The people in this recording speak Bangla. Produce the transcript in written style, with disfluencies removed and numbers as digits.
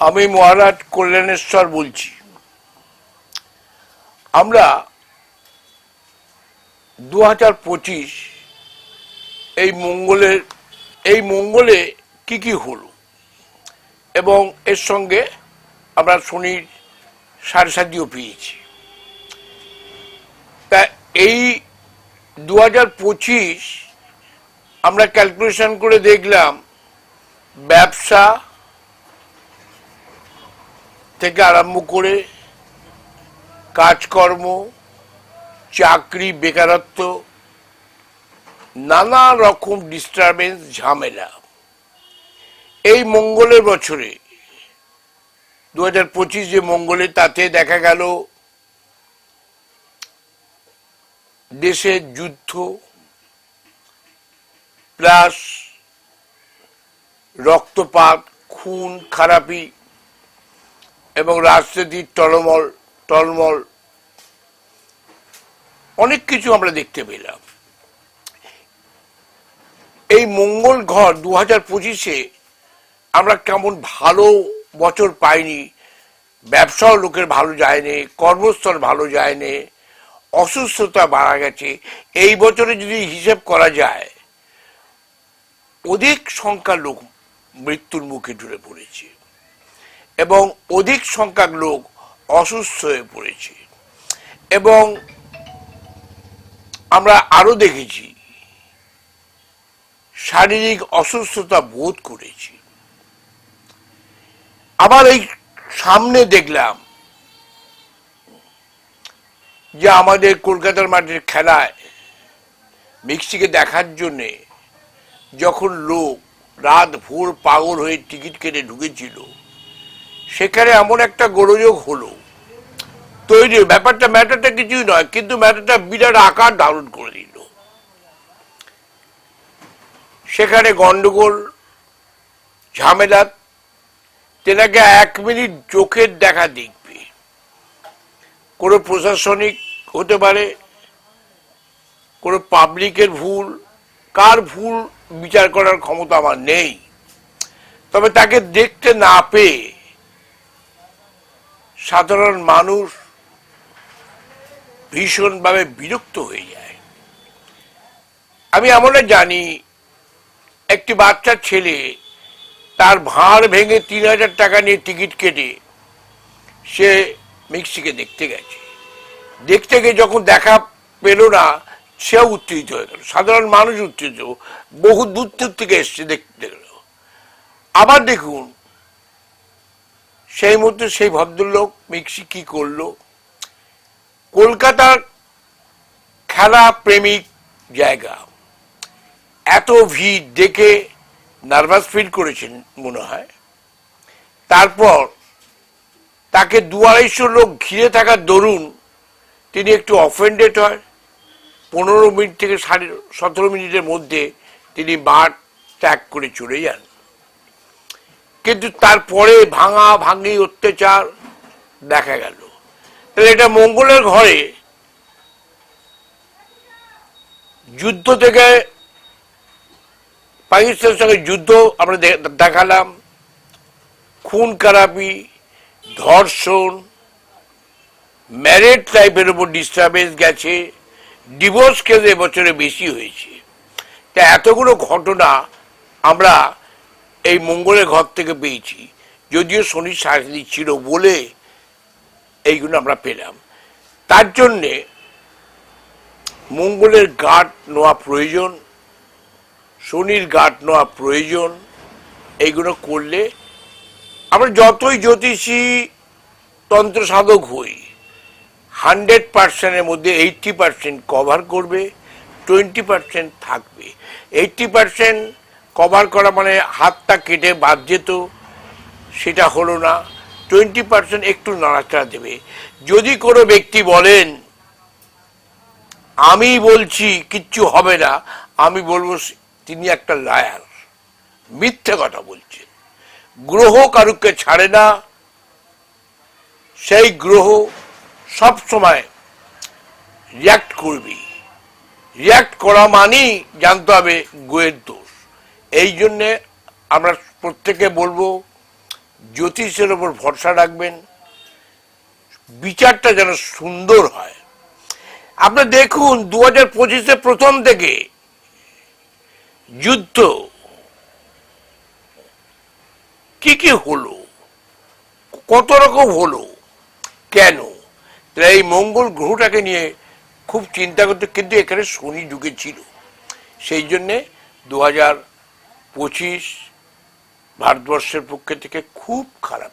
আমি মহারাজ কল্যাণেশ্বর বলছি। আমরা 2025 এই মঙ্গলে কি কি হলো এবং এর সঙ্গে আমরা শনির সাড়ে পেয়েছি। তা এই 2025 আমরা ক্যালকুলেশন করে দেখলাম ব্যবসা থেকে আরম্ভ করে কাজকর্ম, চাকরি, বেকারত্ব, নানা রকম ডিস্টারবেন্স, ঝামেলা এই মঙ্গলের বছরে 2025 যে মঙ্গলে, তাতে দেখা গেল দেশে যুদ্ধ প্লাস রক্তপাত, খুন খারাপি এবং রাজনীতির টলমল অনেক কিছু আমরা দেখতে পেলাম। এই মঙ্গল ঘর 2025-এ আমরা কেমন ভালো বছর পাইনি। ব্যবসাও লোকের ভালো যায়নি, কর্মস্থল ভালো যায়নি, অসুস্থতা বাড়া গেছে। এই বছরে যদি হিসেব করা যায়, অধিক সংখ্যার লোক মৃত্যুর মুখে ঢুলে পড়েছে এবং অধিক সংখ্যক লোক অসুস্থ হয়ে পড়েছে। এবং আমরা আরো দেখেছি শারীরিক অসুস্থতা বোধ করেছি। আবার এই সামনে দেখলাম যে আমাদের কলকাতার মাঠের খেলায় মেক্সিকে দেখার জন্যে যখন লোক রাত ভোর পাগল হয়ে টিকিট কেটে ঢুকেছিল, সেখানে এমন একটা গোলযোগ হলো তৈরি। ম্যাটারটা কিছুই নয়, কিন্তু ম্যাটারটা বিরাট আকার ধারণ করে দিল। সেখানে গন্ডগোল, ঝামেলা। তেনাকে 1 মিনিট চোখের দেখা দেখবে, কোনো প্রশাসনিক হতে পারে, কোনো পাবলিকের ভুল, কার ভুল বিচার করার ক্ষমতা আমার নেই। তবে তাকে দেখতে না পেয়ে সাধারণ মানুষ ভীষণভাবে বিরক্ত হয়ে যায়। আমি এমনটা জানি, একটি বাচ্চা ছেলে তার ভাঁড় ভেঙে 3000 টাকা নিয়ে টিকিট কেটে সে মেক্সিকে দেখতে গেছে। দেখতে গিয়ে যখন দেখা পেল না, সেও উত্তেজিত হয়ে গেল। সাধারণ মানুষ উত্তেজিত, বহু দূর থেকে এসছে দেখতে গেল। আবার দেখুন, সেই মুহূর্তে সেই ভদ্রলোক মেক্সি কি করলো, কলকাতার খেলা প্রেমিক জায়গা, এত ভিড় দেখে নার্ভাস ফিল করেছেন মনে হয়। তারপর তাকে 200-250 লোক ঘিরে থাকার দরুন তিনি একটু অফেন্ডেড হয়। 15 মিনিট থেকে 17 মিনিটের মধ্যে তিনি মাঠ ত্যাগ করে চলে যান। কিন্তু তারপরে ভাঙি অত্যাচার দেখা গেল। তাহলে এটা মঙ্গলের ঘরে যুদ্ধ থেকে, পাকিস্তানের সঙ্গে যুদ্ধ আমরা দেখালাম, খুন খারাপি, ধর্ষণ, ম্যারেজ লাইফের উপর ডিস্টারবেন্স গেছে, ডিভোর্স কেস এবছরে বেশি হয়েছে। তা এতগুলো ঘটনা আমরা এই মঙ্গলের ঘর থেকে পেয়েছি, যদিও শনির সাড়ে ছিল বলে এইগুলো আমরা পেলাম। তার জন্যে মঙ্গলের গার্ড নেওয়া প্রয়োজন, শনির গার্ড নেওয়া প্রয়োজন। এইগুলো করলে আমরা যতই জ্যোতিষী তন্ত্র সাধক হই, 100%-এর মধ্যে 80% কভার করবে, 20% থাকবে। 80% কভার করা মানে হাতটা কেটে বাদ যেত, সেটা হলো না। 20% একটু নাড়াচাড়া দেবে। যদি কোনো ব্যক্তি বলেন আমি বলছি কিচ্ছু হবে না, আমি বলবো তিনি একটা লায়ার, মিথ্যে কথা বলছেন। গ্রহ কারুকে ছাড়ে না, সেই গ্রহ সব সময় রিয়াক্ট করবে। রিয়াক্ট করা মানেই জানতে হবে গ্রহের দোষ। এই জন্যে আমরা প্রত্যেকে বলবো জ্যোতিষের ওপর ভরসা রাখবেন, বিচারটা যেন সুন্দর হয়। আপনার দেখুন 2025-এ প্রথম থেকে যুদ্ধ কি কি হলো, কত রকম হলো, কেন? তাহলে এই মঙ্গল গ্রহটাকে নিয়ে খুব চিন্তা করতে, কিন্তু এখানে শনি যুগে ছিল, সেই জন্যে 2025 ভারতবর্ষের পক্ষে থেকে খুব খারাপ।